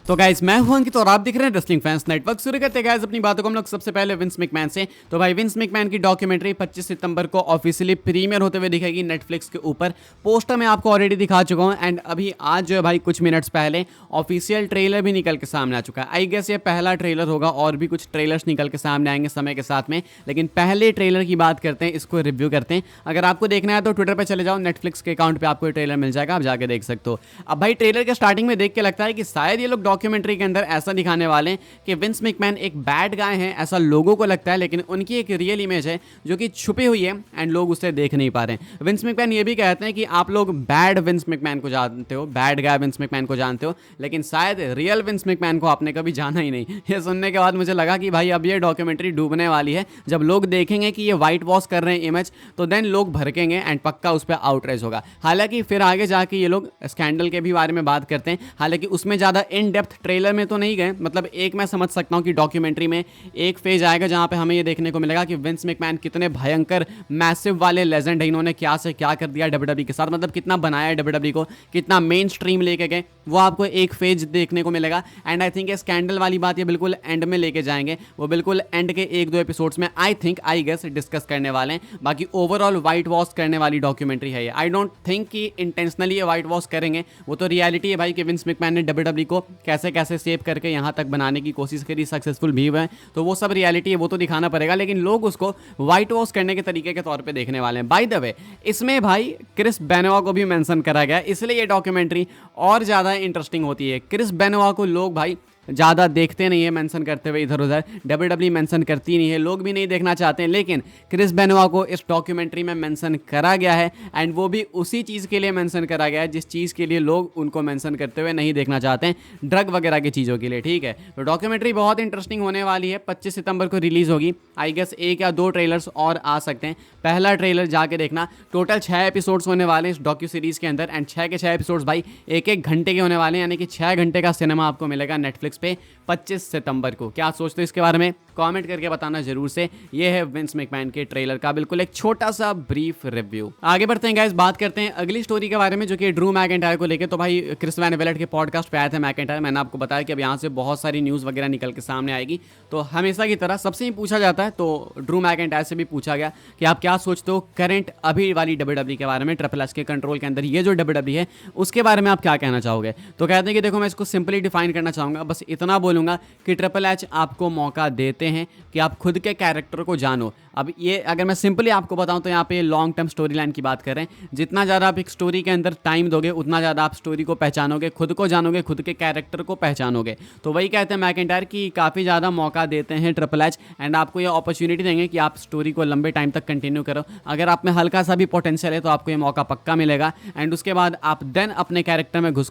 तो गाइस मैं हूं अंकित और आप दिख रहे हैं रेसलिंग फैंस नेटवर्क। शुरू करते हैं गाइस अपनी बातों को हम लोग सबसे पहले विंस मैकमैन से। तो भाई विंस मैकमैन की डॉक्यूमेंट्री 25 सितंबर को ऑफिशियली प्रीमियर होते हुए दिखेगी नेटफ्लिक्स के ऊपर। पोस्टर मैं आपको ऑलरेडी दिखा चुका हूं एंड अभी आज जो है भाई कुछ मिनट्स पहले ऑफिशियल ट्रेलर भी निकल के सामने आ चुका है। आई गेस ये पहला ट्रेलर होगा और भी कुछ ट्रेलर्स निकल के सामने आएंगे समय के साथ में, लेकिन पहले ट्रेलर की बात करते हैं, इसको रिव्यू करते हैं। अगर आपको देखना है तो ट्विटर पर चले जाओ, नेटफ्लिक्स के अकाउंट पर आपको ट्रेलर मिल जाएगा, आप जाके देख सकते हो। अब भाई ट्रेलर के स्टार्टिंग में देख के लगता है कि शायद ये लोग डॉक्यूमेंट्री के अंदर ऐसा दिखाने वाले हैं कि विंस मैकमैन एक बैड गाय हैं, ऐसा लोगों को लगता है, लेकिन उनकी एक रियल इमेज है जो कि छुपी हुई है एंड लोग उसे देख नहीं पा रहे हैं। विंस मैकमैन ये भी कहते हैं कि आप लोग बैड विंस मैकमैन को जानते हो, बैड गाय विंस मैकमैन को जानते हो, लेकिन शायद रियल विंस मैकमैन को आपने कभी जाना ही नहीं। ये सुनने के बाद मुझे लगा कि भाई अब ये डॉक्यूमेंट्री डूबने वाली है। जब लोग देखेंगे कि ये वाइट वॉश कर रहे हैं इमेज, तो देन लोग भड़केंगे एंड पक्का उस पर आउटरेज होगा। हालांकि फिर आगे जाके ये लोग स्कैंडल के भी बारे में बात करते हैं, हालांकि उसमें ज़्यादा इन डेप्थ ट्रेलर में तो नहीं गए। मतलब एक मैं समझ सकता हूं कि डॉक्यूमेंट्री में एक फेज आएगा जहां पे हमें ये देखने को मिलेगा कि विंस मैकमैन कितने भयंकर मैसिव वाले लेजेंड है, इन्होंने क्या से क्या कर दिया डब्ल्यूडब्ल्यूई के साथ, मतलब कितना बनाया है डब्ल्यूडब्ल्यूई को, कितना मेन स्ट्रीम लेके गए, वो आपको एक फेज देखने को मिलेगा। एंड आई थिंक ये स्कैंडल वाली बात ये बिल्कुल एंड में लेके जाएंगे, वो बिल्कुल एंड के एक दो एपिसोड्स में आई गेस डिस्कस करने वाले हैं। बाकी ओवरऑल वाइट वॉश करने वाली डॉक्यूमेंट्री है ये। आई डोंट थिंक कि इंटेंशनली ये वाइट वॉश करेंगे, वो तो रियलिटी है भाई कि विंस मैकमैन ने डब्ल्यूडब्ल्यूई को कैसे कैसे सेव करके यहाँ तक बनाने की कोशिश करी, सक्सेसफुल भी हुए हैं, तो वो सब रियलिटी है, वो तो दिखाना पड़ेगा, लेकिन लोग उसको वाइट वॉश करने के तरीके के तौर पे देखने वाले हैं। बाय द वे इसमें भाई क्रिस बेनोवा को भी मेंशन करा गया, इसलिए ये डॉक्यूमेंट्री और ज़्यादा इंटरेस्टिंग होती है। क्रिस बेनोवा को लोग भाई ज़्यादा देखते नहीं है मेंशन करते हुए इधर उधर, डब्ल्यूडब्ल्यूई मेंशन करती नहीं है, लोग भी नहीं देखना चाहते हैं, लेकिन क्रिस बेनोवा को इस डॉक्यूमेंट्री में मेंशन करा गया है एंड वो भी उसी चीज़ के लिए मेंशन करा गया है जिस चीज़ के लिए लोग उनको मेंशन करते हुए नहीं देखना चाहते हैं, ड्रग वगैरह की चीज़ों के लिए। ठीक है, तो डॉक्यूमेंट्री बहुत इंटरेस्टिंग होने वाली है। 25 सितंबर को रिलीज़ होगी। आई गेस एक या दो ट्रेलर्स और आ सकते हैं, पहला ट्रेलर जाके देखना। टोटल 6 एपिसोड्स होने वाले हैं इस डॉक्यू सीरीज़ के अंदर एंड 6 के 6 एपिसोड्स भाई एक एक घंटे के होने वाले हैं, यानी कि 6 घंटे का सिनेमा आपको मिलेगा नेटफ्लिक्स पे 25 सितंबर को। क्या सोचते हो इसके बारे में, कमेंट करके बताना जरूर से। ये है विंस मैकमैन के ट्रेलर का बिल्कुल एक छोटा सा ब्रीफ रिव्यू। आगे बढ़ते हैं गाइस, बात करते हैं अगली स्टोरी के बारे में जो कि ड्रू मैकइंटायर को लेके। तो भाई क्रिस वैन वेलेट के पॉडकास्ट पे आए थे मैकइंटायर, मैंने आपको बताया कि अब यहाँ से बहुत सारी न्यूज़ वगैरह निकल के सामने आएगी, तो हमेशा की तरह सबसे ही पूछा जाता है, तो ड्रू मैकइंटायर से भी पूछा गया कि आप क्या सोचते हो करंट अभी वाली डब्ल्यूडब्ल्यूई के बारे में, ट्रिपल एच के कंट्रोल के अंदर ये जो डब्ल्यूडब्ल्यूई है उसके बारे में आप क्या कहना चाहोगे। तो कहते हैं कि देखो मैं इसको सिंपली डिफाइन करना चाहूँगा, बस इतना बोलूँगा कि ट्रिपल एच आपको मौका देते हैं कि आप खुद के कैरेक्टर को जानो। अब ये अगर मैं सिंपली आपको बताऊं तो यहाँ पे लॉन्ग टर्म स्टोरी लाइन की बात कर रहे हैं, जितना ज़्यादा आप एक स्टोरी के अंदर टाइम दोगे उतना ज़्यादा आप स्टोरी को पहचानोगे, खुद को जानोगे, खुद के कैरेक्टर को पहचानोगे। तो वही कहते हैं मैकइंटायर कि काफ़ी ज़्यादा मौका देते हैं ट्रिपल एच एंड आपको ये अपॉर्चुनिटी देंगे कि आप स्टोरी को लंबे टाइम तक कंटिन्यू करो। अगर आप में हल्का सा भी पोटेंशियल है तो आपको ये मौका पक्का मिलेगा एंड उसके बाद आप देन अपने कैरेक्टर में घुस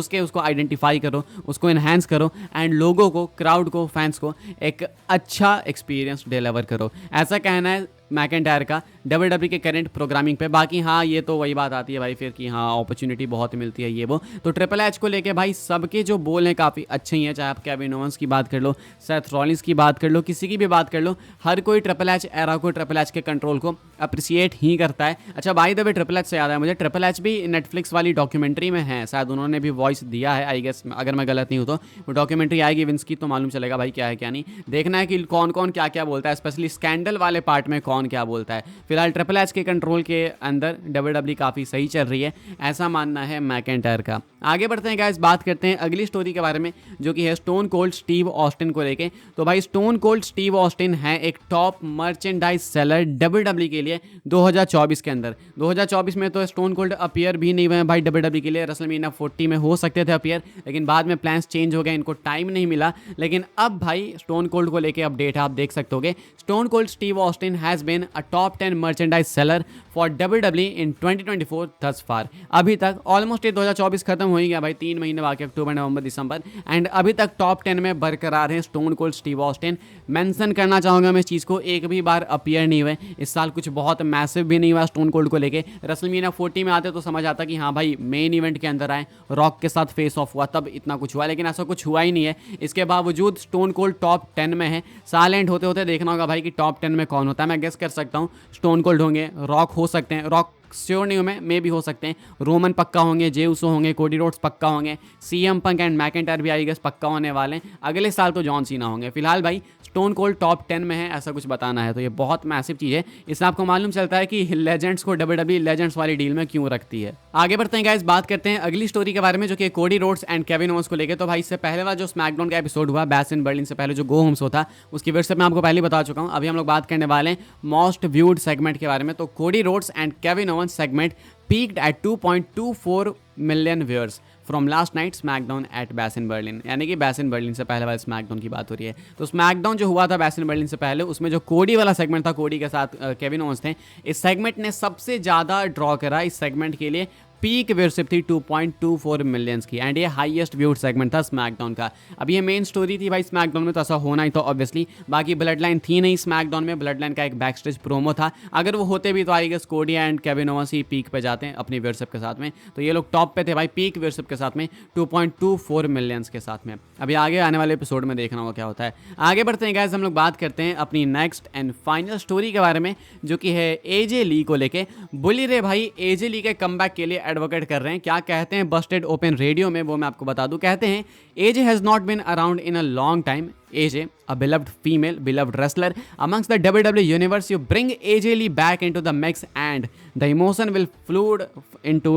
के उसको आइडेंटिफाई करो, उसको इन्हेंस करो एंड लोगों को, क्राउड को, फैंस को एक अच्छा एक्सपीरियंस डिलीवर करो। ऐसा कहना है मैकइंटायर का डब्ल्यूडब्ल्यूई के करंट प्रोग्रामिंग पे। बाकी हाँ ये तो वही बात आती है भाई फिर कि हाँ अपॉर्चुनिटी बहुत मिलती है ये वो। तो ट्रिपल एच को लेके भाई सबके जो बोल हैं काफ़ी अच्छे ही हैं, चाहे आप केविन ओवेंस की बात कर लो, सेथ रॉलिंस की बात कर लो, किसी की भी बात कर लो, हर कोई ट्रिपल एच एरा को, ट्रिपल एच के कंट्रोल को अप्रिसिएट ही करता है। अच्छा by the way triple H से याद है मुझे, ट्रिपल एच भी नेटफ्लिक्स वाली डॉक्यूमेंट्री में है, शायद उन्होंने भी वॉइस दिया है आई गेस, अगर मैं गलत नहीं हूँ तो। वो डॉक्यूमेंट्री आएगी विंस की तो मालूम चलेगा भाई क्या है क्या नहीं। देखना है कि कौन कौन क्या क्या बोलता है, स्पेशली स्कैंडल वाले पार्ट में कौन क्या बोलता है। फिलहाल ट्रिपल एच के कंट्रोल के अंदर डब्ल्यूडब्ल्यूई काफ़ी सही चल रही है, ऐसा मानना है मैकइंटायर का। आगे बढ़ते हैं गाइस, बात करते हैं अगली स्टोरी के बारे में जो कि है स्टोन कोल्ड स्टीव ऑस्टिन को लेके। तो भाई स्टोन कोल्ड स्टीव ऑस्टिन है एक टॉप मर्चेंडाइज सेलर डब्ल्यूडब्ल्यूई के लिए 2024 के अंदर। 2024 में तो स्टोन कोल्ड अपीयर भी नहीं हुए हैं भाई डब्ल्यूडब्ल्यूई के लिए। रेसलमेनिया 40 में हो सकते थे अपीयर, लेकिन बाद में प्लान्स चेंज हो गए, इनको टाइम नहीं मिला। लेकिन अब भाई स्टोन कोल्ड को लेके अपडेट है, आप देख सकते होगे। Stone Cold Steve Austin has been a top 10 merchandise seller for WWE in 2024 thus far. अभी तक ऑलमोस्ट ये 2024 खत्म हो ही गया भाई, 3 महीने बाकी, अक्टूबर, नवंबर, दिसंबर, एंड अभी तक टॉप 10 में बरकरार हैं stone Cold Steve Austin. Mention करना चाहूँगा मैं इस चीज़ को, एक भी बार अपीयर नहीं हुए इस साल, कुछ बहुत मैसिव भी नहीं हुआ स्टोन कोल्ड को लेके। रेसलमेनिया 40 में आते तो समझ आता कि हाँ भाई मेन इवेंट के अंदर आए, रॉक के साथ फेस ऑफ हुआ तब इतना कुछ हुआ, लेकिन ऐसा कुछ हुआ ही नहीं है। इसके बावजूद स्टोन कोल्ड टॉप 10 में है। साल एंड होते होते देखना होगा भाई कि टॉप 10 में कौन होता है। मैं गेस कर सकता हूँ स्टोन कोल्ड होंगे, रॉक हो सकते हैं, रॉक श्योर नहीं हूँ मैं, मे भी हो सकते हैं। रोमन पक्का होंगे, जे उसो होंगे, कोडी रोड्स पक्का होंगे, CM पंक एंड मैकेंटायर भी आई गेस पक्का होने वाले हैं। अगले साल तो जॉन सीना होंगे। फिलहाल भाई स्टोन कोल्ड टॉप 10 में है, ऐसा कुछ बताना है तो ये बहुत मैसिव चीज़ है। इससे आपको मालूम चलता है कि लेजेंड्स को WWE लेजेंड्स वाली डील में क्यों रखती है। आगे बढ़ते हैं गाइस, बात करते हैं अगली स्टोरी के बारे में जो कि कोडी रोड्स एंड केविन ओवेंस को लेकर। तो भाई इससे पहले वाला जो स्मैकडाउन का एपिसोड हुआ बैश इन बर्लिन से पहले, जो गो होम शो था, उसकी वर्षप मैं आपको पहले बता चुका हूँ। अभी हम लोग बात करने वाले हैं मोस्ट व्यूड सेगमेंट के बारे में। तो Cody Rhodes and Kevin Owens segment peaked at 2.24 million viewers from last night SmackDown at Bash in Berlin, यानी कि बैश इन बर्लिन से पहले वाले स्मैकडाउन की बात हो रही है। तो स्मैकडाउन जो हुआ था बैश इन बर्लिन से पहले, उसमें जो कोडी वाला सेगमेंट था, कोडी के साथ केविन ओवेंस थे, इस सेगमेंट ने सबसे ज़्यादा ड्रॉ करा। इस सेगमेंट के लिए पीक व्यूअरशिप थी 2.24 मिलियंस की, एंड ये हाईएस्ट व्यूड सेगमेंट था स्मैकडाउन का। अब ये मेन स्टोरी थी भाई स्मैकडाउन में, तो ऐसा होना ही था ऑब्वियसली। बाकी ब्लड लाइन थी नहीं स्मैकडाउन में, ब्लड लाइन का एक बैक स्टेज प्रोमो था। अगर वो होते भी तो आई गेस कोडी and Kevin Owens he peak पे जाते हैं अपनी व्यूअरशिप के साथ में। तो ये लोग टॉप पे थे भाई पीक व्यूअरशिप के साथ में 2.24 मिलियंस के साथ में। अभी आगे आने वाले एपिसोड में देखना होगा क्या होता है। आगे बढ़ते हैं गाइस, हम लोग बात करते हैं अपनी नेक्स्ट एंड फाइनल स्टोरी के बारे में, जो कि है AJ ली को लेके। बुली रे भाई AJ ली के कमबैक के लिए एडवोकेट कर रहे हैं। क्या कहते हैं बस्टेड ओपन रेडियो में, वो मैं आपको बता दूं। कहते हैं AJ has not been around in a long time. AJ, a beloved female, beloved wrestler amongst the WWE universe, you bring AJ Lee back into the mix and the emotion will flood into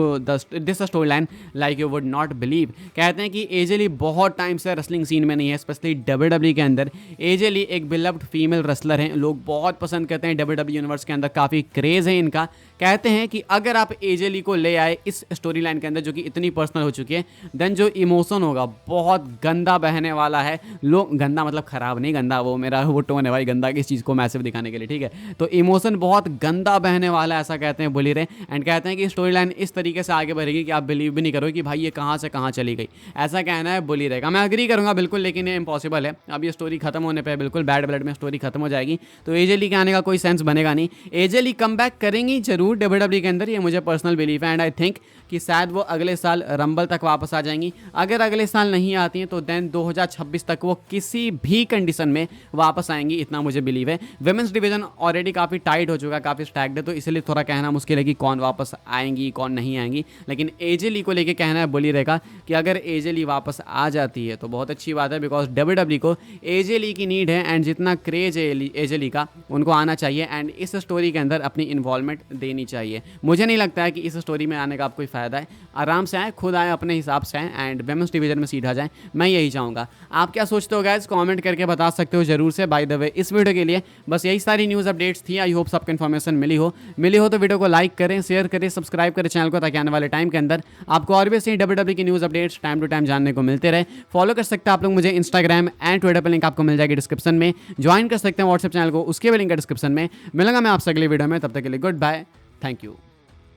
this storyline like you would not believe। कहते हैं कि AJ Lee बहुत time से wrestling scene में नहीं है, specially WWE के अंदर। AJ Lee एक beloved फीमेल रेसलर हैं, लोग बहुत पसंद करते हैं, WWE यूनिवर्स के अंदर काफ़ी क्रेज़ है इनका। कहते हैं कि अगर आप AJ Lee को ले आए इस स्टोरी लाइन के अंदर जो कि इतनी पर्सनल हो चुकी है, देन जो इमोशन होगा बहुत गंदा बहने वाला है। लोग गंदा मतलब खराब नहीं, गंदा वो मेरा वो टोन है भाई, गंदा किस चीज़ को मैसिव दिखाने के लिए, ठीक है। तो इमोशन बहुत गंदा बहने वाला है, ऐसा कहते हैं बुली रे। एंड कहते हैं कि स्टोरी लाइन इस तरीके से आगे बढ़ेगी कि आप बिलीव भी नहीं करोगे कि भाई ये कहाँ से कहाँ चली गई। ऐसा कहना है बुली रे का। मैं एग्री करूँगा बिल्कुल, लेकिन ये इम्पॉसिबल है। अब ये स्टोरी खत्म होने पर बिल्कुल बैड ब्लड में स्टोरी खत्म हो जाएगी, तो AJ Lee के आने का कोई सेंस बनेगा नहीं। AJ Lee कम बैक करेंगी जरूर WWE के अंदर, ये मुझे पर्सनल बिलीव है। एंड आई थिंक कि शायद वो अगले साल रंबल तक वापस आ जाएंगी। अगर अगले साल नहीं आती हैं तो देन 2026 तक वो किसी भी कंडीशन में वापस आएंगी, इतना मुझे बिलीव है। विमेंस डिवीजन ऑलरेडी काफ़ी टाइट हो चुका है, काफ़ी स्टैक्ड है, तो इसलिए थोड़ा कहना मुश्किल है कि कौन वापस आएंगी कौन नहीं आएंगी। लेकिन AJ Lee को लेके कहना है बुली रहेगा कि अगर AJ Lee वापस आ जाती है तो बहुत अच्छी बात है, बिकॉज WWE को AJ Lee की नीड है। एंड जितना क्रेज है AJ Lee का, उनको आना चाहिए एंड इस स्टोरी के अंदर अपनी इन्वॉल्वमेंट देनी चाहिए। मुझे नहीं लगता है कि इस स्टोरी में आने का आपको फ़ायदा है। आराम से आए, खुद आए, अपने हिसाब से आए एंड विमेंस डिवीजन में सीधा जाए, मैं यही चाहूँगा। आप क्या सोचते हो गाइस, कमेंट करके बता सकते हो जरूर से। बाय द वे इस वीडियो के लिए बस यही सारी न्यूज़ अपडेट्स थी। आई होप सबको इन्फॉर्मेशन मिली हो तो वीडियो को लाइक करें, शेयर करें, सब्सक्राइब करें चैनल को, ताकि आने वाले टाइम के अंदर आपको और भी ऐसी WWE की news updates time to time जानने को मिलते रहे। फॉलो कर सकते हैं आप लोग मुझे इंस्टाग्राम एंड ट्विटर पर, लिंक आपको मिल जाएगी डिस्क्रिप्शन में। ज्वाइन कर सकते हैं व्हाट्सएप चैनल को, उसके भी लिंक है डिस्क्रिप्शन में। मिलूंगा मैं आपसे अगले वीडियो में, तब तक के लिए गुड बाय, थैंक यू।